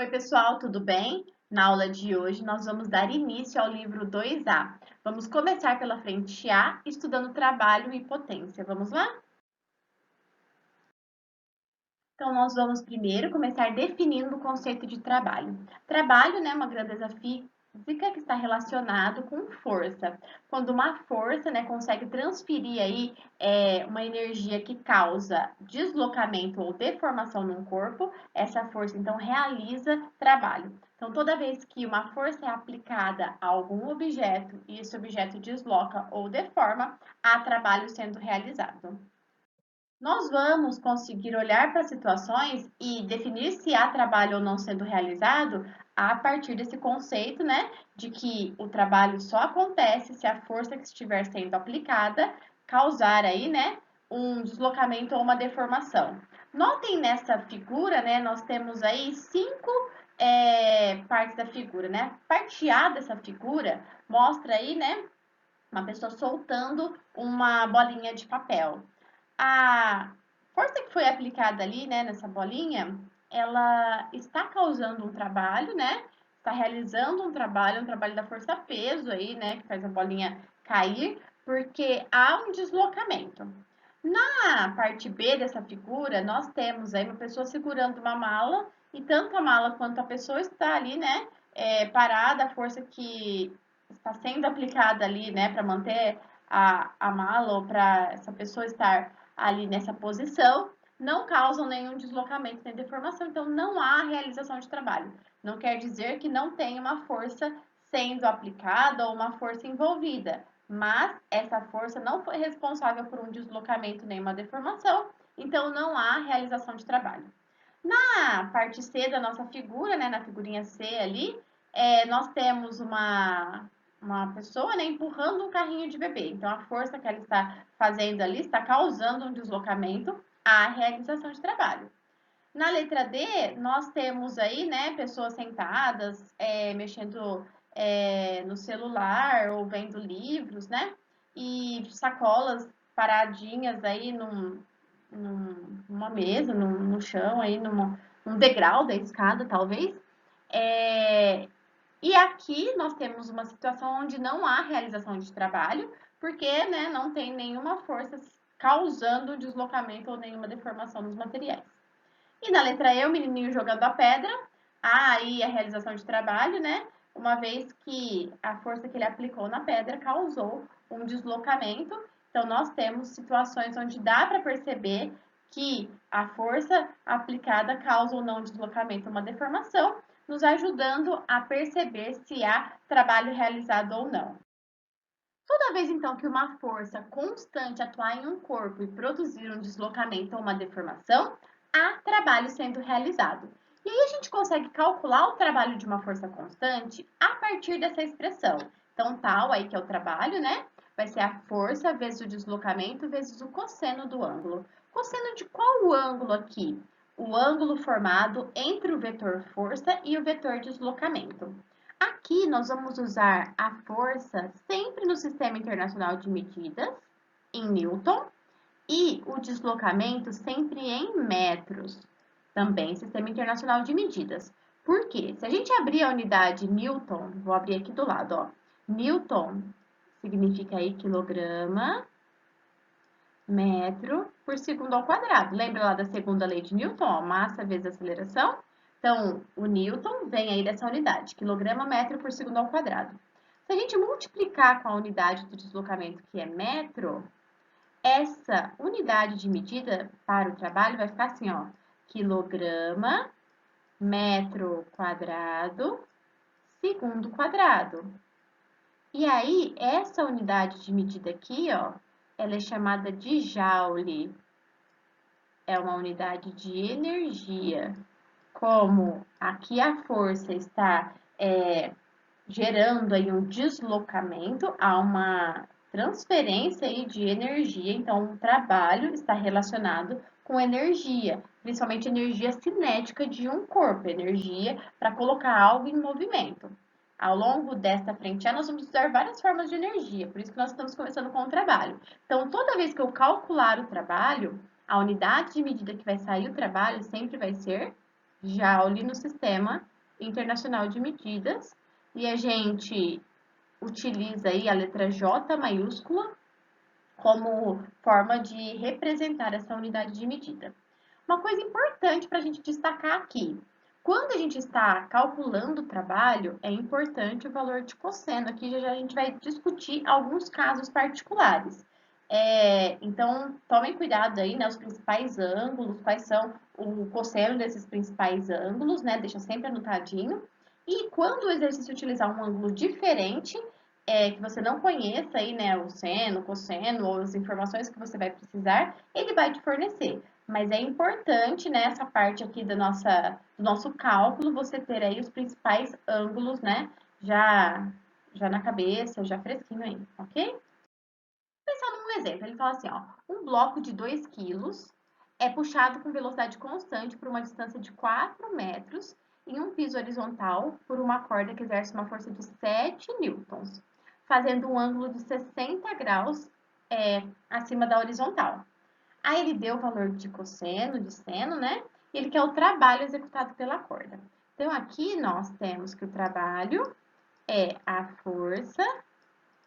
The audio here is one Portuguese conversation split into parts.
Oi, pessoal, tudo bem? Na aula de hoje, nós vamos dar início ao livro 2A. Vamos começar pela frente A, estudando trabalho e potência. Vamos lá? Então, nós vamos primeiro começar definindo o conceito de trabalho. Trabalho, né, é uma grandeza física que está relacionado com força. Quando uma força, né, consegue transferir aí uma energia que causa deslocamento ou deformação num corpo, essa força então realiza trabalho. Então, toda vez que uma força é aplicada a algum objeto e esse objeto desloca ou deforma, há trabalho sendo realizado. Nós vamos conseguir olhar para situações e definir se há trabalho ou não sendo realizado a partir desse conceito, né, de que o trabalho só acontece se a força que estiver sendo aplicada causar aí, né, um deslocamento ou uma deformação. Notem nessa figura, né, nós temos aí cinco partes da figura, né? Parte A dessa figura mostra aí, né, uma pessoa soltando uma bolinha de papel. A força que foi aplicada ali, né, nessa bolinha, ela está causando um trabalho, né? Está realizando um trabalho da força-peso aí, né, que faz a bolinha cair, porque há um deslocamento. Na parte B dessa figura, nós temos aí uma pessoa segurando uma mala e tanto a mala quanto a pessoa está ali, né, parada, a força que está sendo aplicada ali, né, para manter a mala ou para essa pessoa estar ali nessa posição, não causam nenhum deslocamento nem deformação, então não há realização de trabalho. Não quer dizer que não tem uma força sendo aplicada ou uma força envolvida, mas essa força não foi responsável por um deslocamento nem uma deformação, então não há realização de trabalho. Na parte C da nossa figura, né, na figurinha C ali, nós temos uma pessoa, né, empurrando um carrinho de bebê. Então, a força que ela está fazendo ali está causando um deslocamento à realização de trabalho. Na letra D, nós temos aí, né, pessoas sentadas, mexendo no celular ou vendo livros, né, e sacolas paradinhas aí numa mesa, no chão, aí num degrau da escada, talvez. É, e aqui nós temos uma situação onde não há realização de trabalho, porque né, não tem nenhuma força causando deslocamento ou nenhuma deformação nos materiais. E na letra E, o menininho jogando a pedra, há aí a realização de trabalho, né? Uma vez que a força que ele aplicou na pedra causou um deslocamento. Então, nós temos situações onde dá para perceber que a força aplicada causa ou não deslocamento, uma deformação, nos ajudando a perceber se há trabalho realizado ou não. Toda vez, então, que uma força constante atuar em um corpo e produzir um deslocamento ou uma deformação, há trabalho sendo realizado. E aí a gente consegue calcular o trabalho de uma força constante a partir dessa expressão. Então, tal aí que é o trabalho, né? Vai ser a força vezes o deslocamento vezes o cosseno do ângulo. Cosseno de qual ângulo aqui? O ângulo formado entre o vetor força e o vetor deslocamento. Aqui nós vamos usar a força sempre no Sistema Internacional de Medidas, em Newton, e o deslocamento sempre em metros, também Sistema Internacional de Medidas. Por quê? Se a gente abrir a unidade Newton, vou abrir aqui do lado, ó. Newton significa aí quilograma, metro por segundo ao quadrado. Lembra lá da segunda lei de Newton, ó, massa vezes aceleração? Então, o Newton vem aí dessa unidade, quilograma metro por segundo ao quadrado. Se a gente multiplicar com a unidade do deslocamento, que é metro, essa unidade de medida para o trabalho vai ficar assim, ó, quilograma metro quadrado segundo quadrado. E aí, essa unidade de medida aqui, ó, ela é chamada de joule. É uma unidade de energia. Como aqui a força está gerando aí um deslocamento, há uma transferência aí de energia, então o trabalho está relacionado com energia, principalmente energia cinética de um corpo, energia para colocar algo em movimento. Ao longo desta frente A, nós vamos usar várias formas de energia, por isso que nós estamos começando com o trabalho. Então, toda vez que eu calcular o trabalho, a unidade de medida que vai sair o trabalho sempre vai ser joule no sistema Internacional de Medidas e a gente utiliza aí a letra J maiúscula como forma de representar essa unidade de medida. Uma coisa importante para a gente destacar aqui, quando a gente está calculando o trabalho, é importante o valor de cosseno. Aqui já a gente vai discutir alguns casos particulares. Então, tomem cuidado aí, né, os principais ângulos, quais são o cosseno desses principais ângulos, né, deixa sempre anotadinho. E quando o exercício utilizar um ângulo diferente, que você não conheça aí, né, o seno, o cosseno ou as informações que você vai precisar, ele vai te fornecer. Mas é importante, né, essa parte aqui do nosso cálculo, você ter aí os principais ângulos, né, já na cabeça, já fresquinho aí, ok? Pensando num exemplo, ele fala assim, ó, um bloco de 2 quilos é puxado com velocidade constante por uma distância de 4 metros em um piso horizontal por uma corda que exerce uma força de 7 newtons, fazendo um ângulo de 60 graus acima da horizontal. Aí ele deu o valor de cosseno, de seno, né? E ele quer o trabalho executado pela corda. Então, aqui nós temos que o trabalho é a força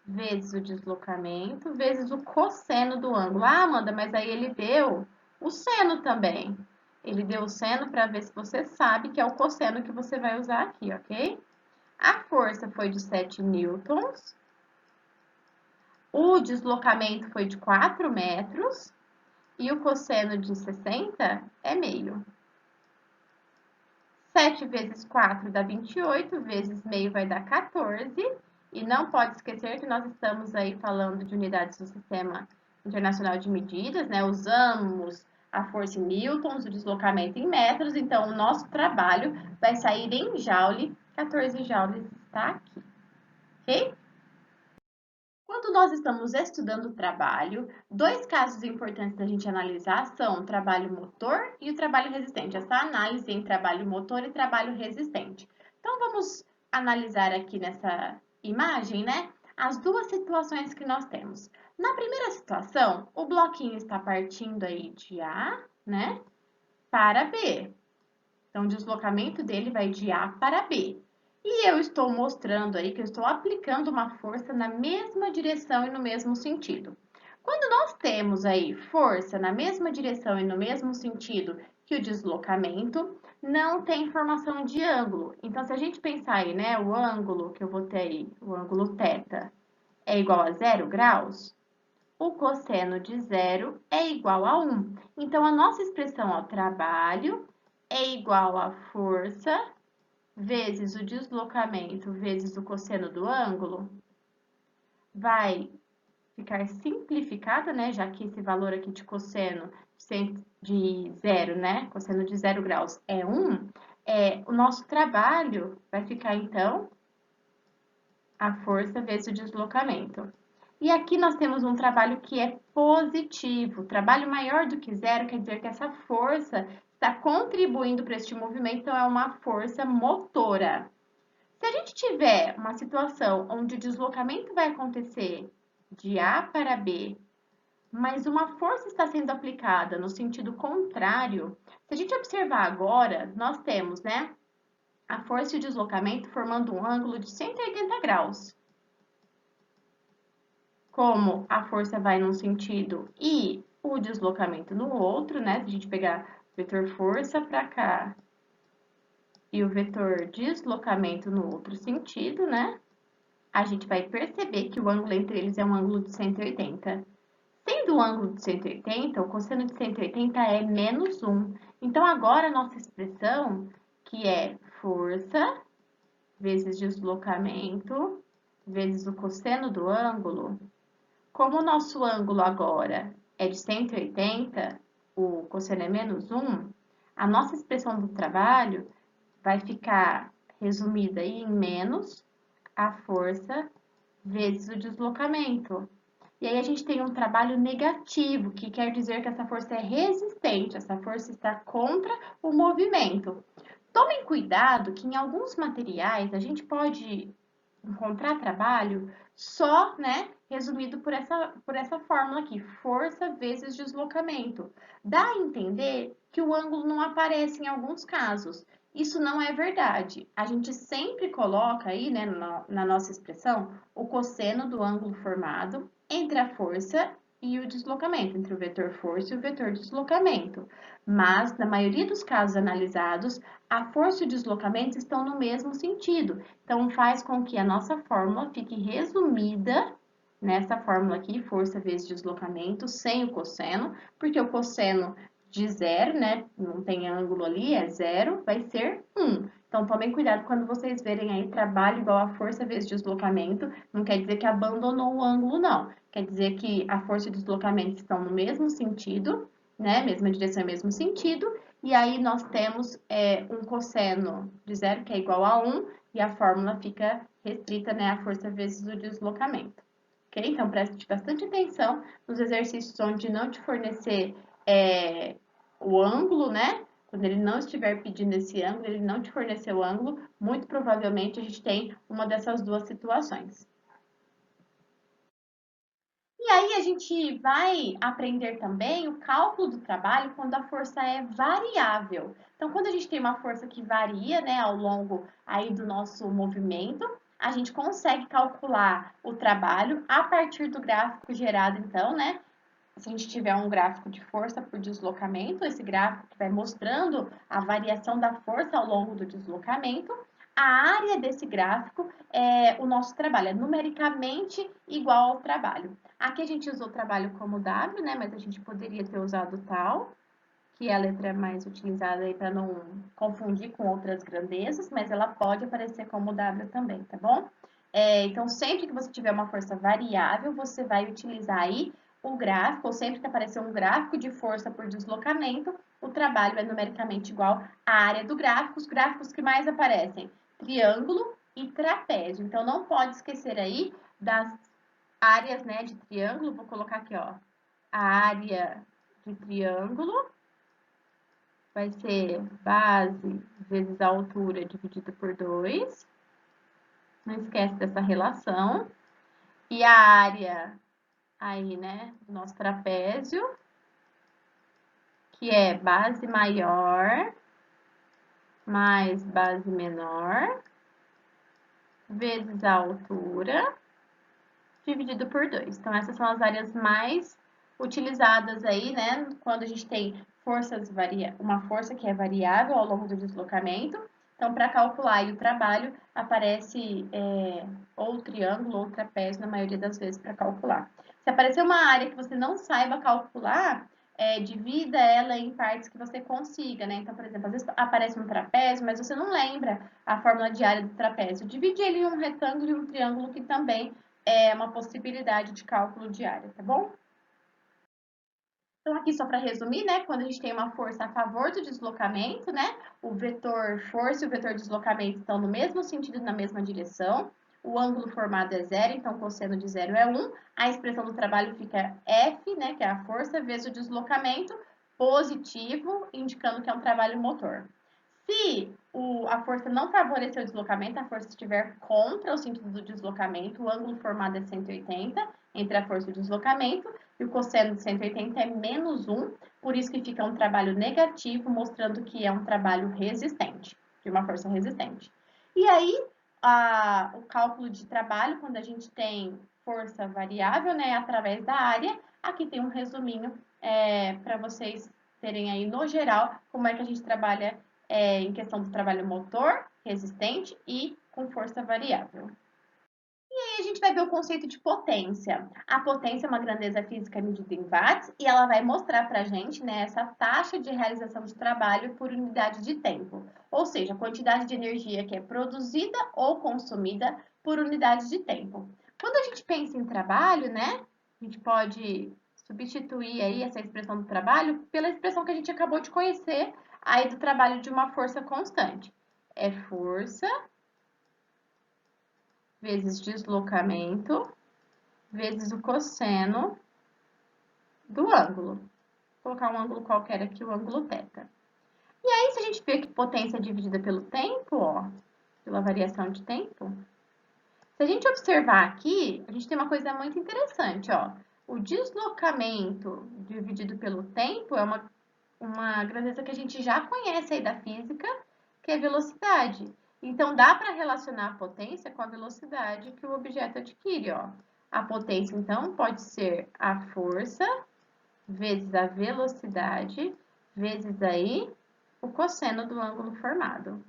vezes o deslocamento, vezes o cosseno do ângulo. Ah, Amanda, mas aí ele deu o seno também. Ele deu o seno para ver se você sabe que é o cosseno que você vai usar aqui, ok? A força foi de 7 newtons. O deslocamento foi de 4 metros. E o cosseno de 60 é meio. 7 vezes 4 dá 28, vezes meio vai dar 14. E não pode esquecer que nós estamos aí falando de unidades do Sistema Internacional de Medidas, né? Usamos a força em newtons, o deslocamento em metros, então o nosso trabalho vai sair em joule, 14 joules está aqui, ok? Quando nós estamos estudando o trabalho, dois casos importantes da gente analisar são o trabalho motor e o trabalho resistente. Essa análise em trabalho motor e trabalho resistente. Então, vamos analisar aqui nessa imagem, né, as duas situações que nós temos. Na primeira situação, o bloquinho está partindo aí de A, né, para B. Então, o deslocamento dele vai de A para B. E eu estou mostrando aí que eu estou aplicando uma força na mesma direção e no mesmo sentido. Quando nós temos aí força na mesma direção e no mesmo sentido que o deslocamento, não tem formação de ângulo. Então, se a gente pensar aí, né, o ângulo que eu vou ter aí, o ângulo θ, é igual a 0 graus, o cosseno de zero é igual a 1. Então, a nossa expressão ao trabalho é igual a força vezes o deslocamento vezes o cosseno do ângulo. Vai ficar simplificada, né? Já que esse valor aqui de cosseno de zero, né? Cosseno de 0 graus é 1. O nosso trabalho vai ficar, então, a força vezes o deslocamento. E aqui nós temos um trabalho que é positivo. Trabalho maior do que zero quer dizer que essa força está contribuindo para este movimento, então é uma força motora. Se a gente tiver uma situação onde o deslocamento vai acontecer de A para B, mas uma força está sendo aplicada no sentido contrário, se a gente observar agora, nós temos, né, a força e o deslocamento formando um ângulo de 180 graus. Como a força vai num sentido e o deslocamento no outro, né? Se a gente pegar o vetor força para cá e o vetor deslocamento no outro sentido, né? A gente vai perceber que o ângulo entre eles é um ângulo de 180. Sendo o ângulo de 180, o cosseno de 180 é menos 1. Então, agora a nossa expressão, que é força vezes deslocamento vezes o cosseno do ângulo, como o nosso ângulo agora é de 180, o cosseno é menos 1, a nossa expressão do trabalho vai ficar resumida em menos a força vezes o deslocamento. E aí a gente tem um trabalho negativo, que quer dizer que essa força é resistente, essa força está contra o movimento. Tomem cuidado que em alguns materiais a gente pode encontrar trabalho só, né, resumido por essa fórmula aqui, força vezes deslocamento. Dá a entender que o ângulo não aparece em alguns casos. Isso não é verdade. A gente sempre coloca aí, né, na nossa expressão, o cosseno do ângulo formado entre a força e o deslocamento, entre o vetor força e o vetor deslocamento. Mas, na maioria dos casos analisados, a força e o deslocamento estão no mesmo sentido. Então, faz com que a nossa fórmula fique resumida nessa fórmula aqui, força vezes deslocamento, sem o cosseno, porque o cosseno de zero, né? Não tem ângulo ali, é zero, vai ser 1. Então, tomem cuidado quando vocês verem aí trabalho igual a força vezes deslocamento. Não quer dizer que abandonou o ângulo, não. Quer dizer que a força e o deslocamento estão no mesmo sentido, né? Mesma direção e mesmo sentido. E aí, nós temos um cosseno de zero, que é igual a 1, e a fórmula fica restrita, né? A força vezes o deslocamento. Ok? Então, preste bastante atenção nos exercícios onde não te fornecer o ângulo, né? Quando ele não estiver pedindo esse ângulo, ele não te forneceu o ângulo, muito provavelmente a gente tem uma dessas duas situações. E aí a gente vai aprender também o cálculo do trabalho quando a força é variável. Então, quando a gente tem uma força que varia, né, ao longo aí do nosso movimento, a gente consegue calcular o trabalho a partir do gráfico gerado, então, né, se a gente tiver um gráfico de força por deslocamento, esse gráfico que vai mostrando a variação da força ao longo do deslocamento, a área desse gráfico é o nosso trabalho, é numericamente igual ao trabalho. Aqui a gente usou o trabalho como W, né, mas a gente poderia ter usado tal, que é a letra mais utilizada aí para não confundir com outras grandezas, mas ela pode aparecer como W também, tá bom? Então, sempre que você tiver uma força variável, você vai utilizar aí o gráfico, ou sempre que aparecer um gráfico de força por deslocamento, o trabalho é numericamente igual à área do gráfico. Os gráficos que mais aparecem, triângulo e trapézio. Então, não pode esquecer aí das áreas, né, de triângulo. Vou colocar aqui, ó, a área de triângulo vai ser base vezes a altura dividido por 2. Não esquece dessa relação. E a área aí, né, do nosso trapézio, que é base maior mais base menor, vezes a altura, dividido por 2. Então, essas são as áreas mais utilizadas aí, né, quando a gente tem uma força que é variável ao longo do deslocamento. Então, para calcular aí o trabalho, aparece ou triângulo ou trapézio na maioria das vezes para calcular. Se aparecer uma área que você não saiba calcular, divida ela em partes que você consiga, né? Então, por exemplo, às vezes aparece um trapézio, mas você não lembra a fórmula de área do trapézio. Divide ele em um retângulo e um triângulo, que também é uma possibilidade de cálculo de área, tá bom? Então, aqui só para resumir, né, quando a gente tem uma força a favor do deslocamento, né, o vetor força e o vetor deslocamento estão no mesmo sentido, na mesma direção, o ângulo formado é zero, então o cosseno de zero é 1, a expressão do trabalho fica F, né, que é a força, vezes o deslocamento, positivo, indicando que é um trabalho motor. Se a força não favorecer o deslocamento, a força estiver contra o sentido do deslocamento, o ângulo formado é 180 entre a força e o deslocamento, e o cosseno de 180 é menos 1, por isso que fica um trabalho negativo, mostrando que é um trabalho resistente, de uma força resistente. E aí, o cálculo de trabalho, quando a gente tem força variável, né, através da área, aqui tem um resuminho para vocês terem aí, no geral, como é que a gente trabalha em questão do trabalho motor, resistente e com força variável. E aí a gente vai ver o conceito de potência. A potência é uma grandeza física medida em watts e ela vai mostrar para a gente, né, essa taxa de realização de trabalho por unidade de tempo, ou seja, a quantidade de energia que é produzida ou consumida por unidade de tempo. Quando a gente pensa em trabalho, né, a gente pode substituir aí essa expressão do trabalho pela expressão que a gente acabou de conhecer aí do trabalho de uma força constante. É força vezes deslocamento vezes o cosseno do ângulo. Vou colocar um ângulo qualquer aqui, o ângulo θ. E aí, se a gente vê que potência é dividida pelo tempo, ó, pela variação de tempo, se a gente observar aqui, a gente tem uma coisa muito interessante, ó. O deslocamento dividido pelo tempo é uma grandeza que a gente já conhece aí da física, que é velocidade. Então, dá para relacionar a potência com a velocidade que o objeto adquire, ó. A potência, então, pode ser a força vezes a velocidade vezes aí o cosseno do ângulo formado.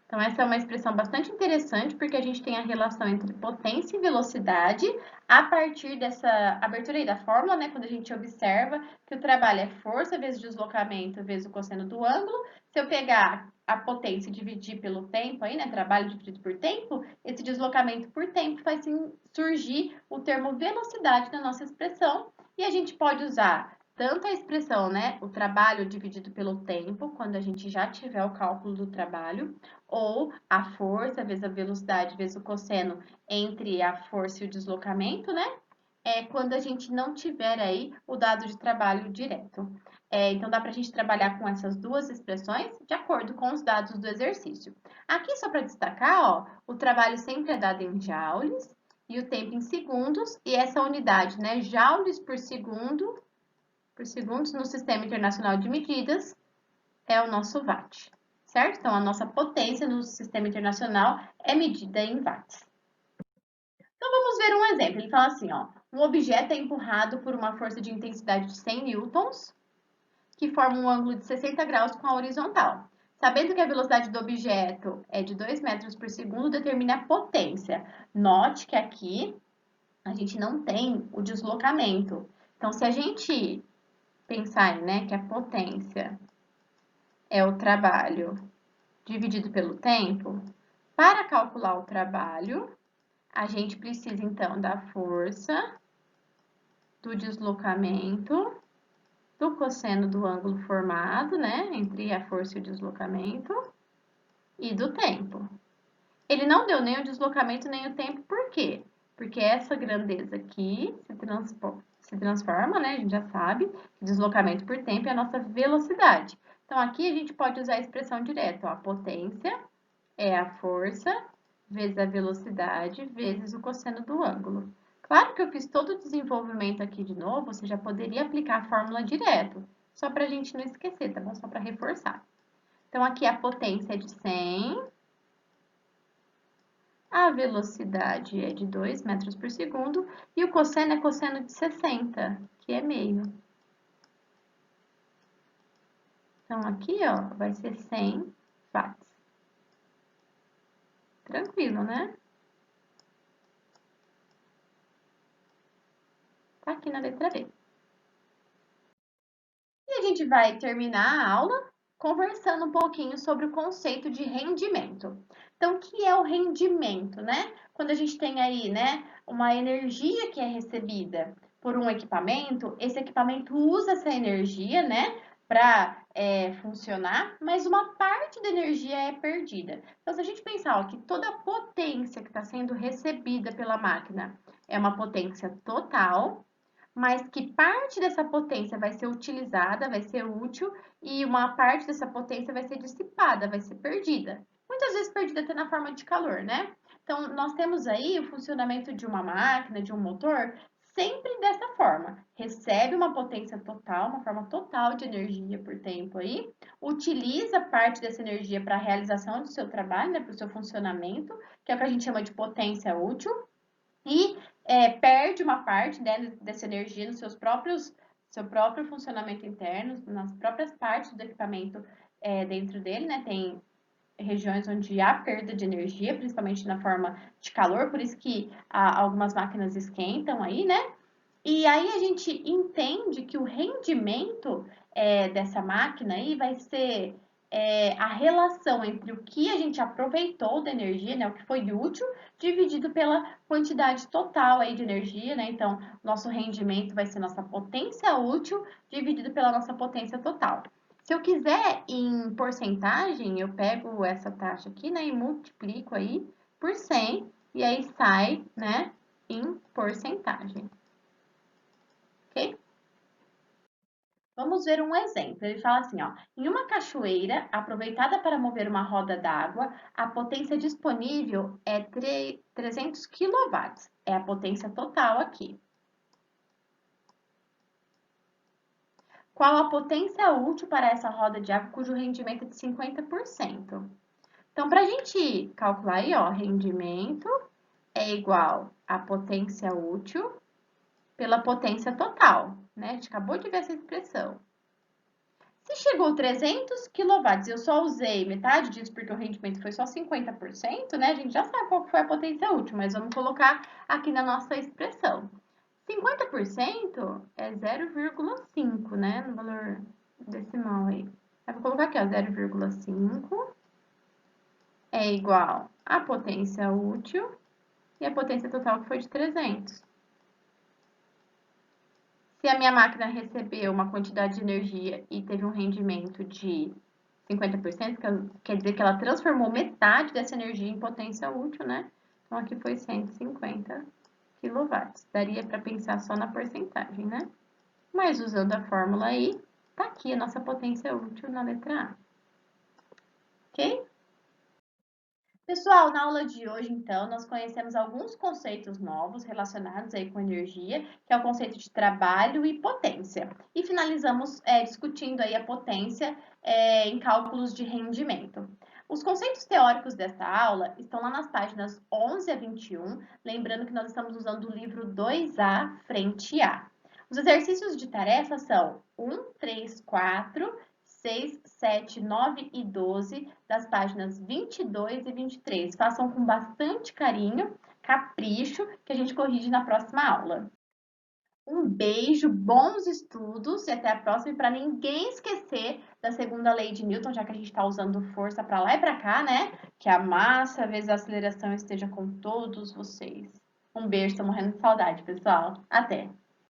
Então, essa é uma expressão bastante interessante, porque a gente tem a relação entre potência e velocidade a partir dessa abertura aí da fórmula, né? Quando a gente observa que o trabalho é força vezes deslocamento vezes o cosseno do ângulo. Se eu pegar a potência e dividir pelo tempo aí, né? Trabalho dividido por tempo, esse deslocamento por tempo faz surgir o termo velocidade na nossa expressão. E a gente pode usar tanto a expressão, né, o trabalho dividido pelo tempo, quando a gente já tiver o cálculo do trabalho, ou a força vezes a velocidade vezes o cosseno entre a força e o deslocamento, né? É quando a gente não tiver aí o dado de trabalho direto. Então, dá para a gente trabalhar com essas duas expressões de acordo com os dados do exercício. Aqui, só para destacar, ó, o trabalho sempre é dado em joules e o tempo em segundos, e essa unidade, né, joules por segundo, no Sistema Internacional de Medidas, é o nosso watt, certo? Então, a nossa potência no Sistema Internacional é medida em watts. Então, vamos ver um exemplo. Ele fala assim, ó, um objeto é empurrado por uma força de intensidade de 100 newtons, que forma um ângulo de 60 graus com a horizontal. Sabendo que a velocidade do objeto é de 2 metros por segundo, determine a potência. Note que aqui a gente não tem o deslocamento. Então, se a gente pensar, né, que a potência é o trabalho dividido pelo tempo, para calcular o trabalho, a gente precisa, então, da força, do deslocamento, do cosseno do ângulo formado, né, entre a força e o deslocamento, e do tempo. Ele não deu nem o deslocamento nem o tempo, por quê? Porque essa grandeza aqui se transforma, né, a gente já sabe, deslocamento por tempo é a nossa velocidade. Então, aqui a gente pode usar a expressão direta, ó, a potência é a força vezes a velocidade vezes o cosseno do ângulo. Claro que eu fiz todo o desenvolvimento aqui de novo, você já poderia aplicar a fórmula direto, só para a gente não esquecer, tá bom? Só para reforçar. Então, aqui a potência é de 100, a velocidade é de 2 metros por segundo e o cosseno é cosseno de 60, que é meio. Então, aqui, ó, vai ser 100 watts. Tranquilo, né? Tá aqui na letra B. E a gente vai terminar a aula conversando um pouquinho sobre o conceito de rendimento. Então, o que é o rendimento, né? Quando a gente tem aí, né, uma energia que é recebida por um equipamento, esse equipamento usa essa energia, né, para funcionar, mas uma parte da energia é perdida. Então, se a gente pensar ó, que toda a potência que está sendo recebida pela máquina é uma potência total, mas que parte dessa potência vai ser utilizada, vai ser útil, e uma parte dessa potência vai ser dissipada, vai ser perdida. Muitas vezes perdida até na forma de calor, né? Então, nós temos aí o funcionamento de uma máquina, de um motor, sempre dessa forma. Recebe uma potência total, uma forma total de energia por tempo aí, utiliza parte dessa energia para a realização do seu trabalho, né, para o seu funcionamento, que é o que a gente chama de potência útil, e perde uma parte, né, dessa energia nos seu próprio funcionamento interno, nas próprias partes do equipamento dentro dele, né, tem regiões onde há perda de energia, principalmente na forma de calor, por isso que algumas máquinas esquentam aí, né, e aí a gente entende que o rendimento dessa máquina aí vai ser a relação entre o que a gente aproveitou da energia, né, o que foi útil, dividido pela quantidade total aí de energia, né? Então, nosso rendimento vai ser nossa potência útil dividido pela nossa potência total. Se eu quiser em porcentagem, eu pego essa taxa aqui, né, e multiplico aí por 100, e aí sai, né, em porcentagem. Ok? Vamos ver um exemplo. Ele fala assim, ó, em uma cachoeira aproveitada para mover uma roda d'água, a potência disponível é 300 kW. É a potência total aqui. Qual a potência útil para essa roda de água cujo rendimento é de 50%? Então, para a gente calcular aí, ó, rendimento é igual a potência útil pela potência total, né? A gente acabou de ver essa expressão. Se chegou 300 kW e eu só usei metade disso porque o rendimento foi só 50%, né? A gente já sabe qual foi a potência útil, mas vamos colocar aqui na nossa expressão. 50% é 0,5, né? No valor decimal aí. Eu vou colocar aqui, ó, 0,5 é igual à potência útil e a potência total que foi de 300. Se a minha máquina recebeu uma quantidade de energia e teve um rendimento de 50%, quer dizer que ela transformou metade dessa energia em potência útil, né? Então, aqui foi 150 kW. Daria para pensar só na porcentagem, né? Mas usando a fórmula aí, tá aqui a nossa potência útil na letra A. Ok? Pessoal, na aula de hoje, então, nós conhecemos alguns conceitos novos relacionados aí com energia, que é o conceito de trabalho e potência. E finalizamos discutindo aí a potência em cálculos de rendimento. Os conceitos teóricos dessa aula estão lá nas páginas 11 a 21, lembrando que nós estamos usando o livro 2A, frente A. Os exercícios de tarefa são 1, 3, 4, 6, 7, 9 e 12, das páginas 22 e 23. Façam com bastante carinho, capricho, que a gente corrige na próxima aula. Um beijo, bons estudos e até a próxima. E para ninguém esquecer da segunda lei de Newton, já que a gente está usando força para lá e para cá, né? Que a massa vezes a aceleração esteja com todos vocês. Um beijo, tô morrendo de saudade, pessoal. Até!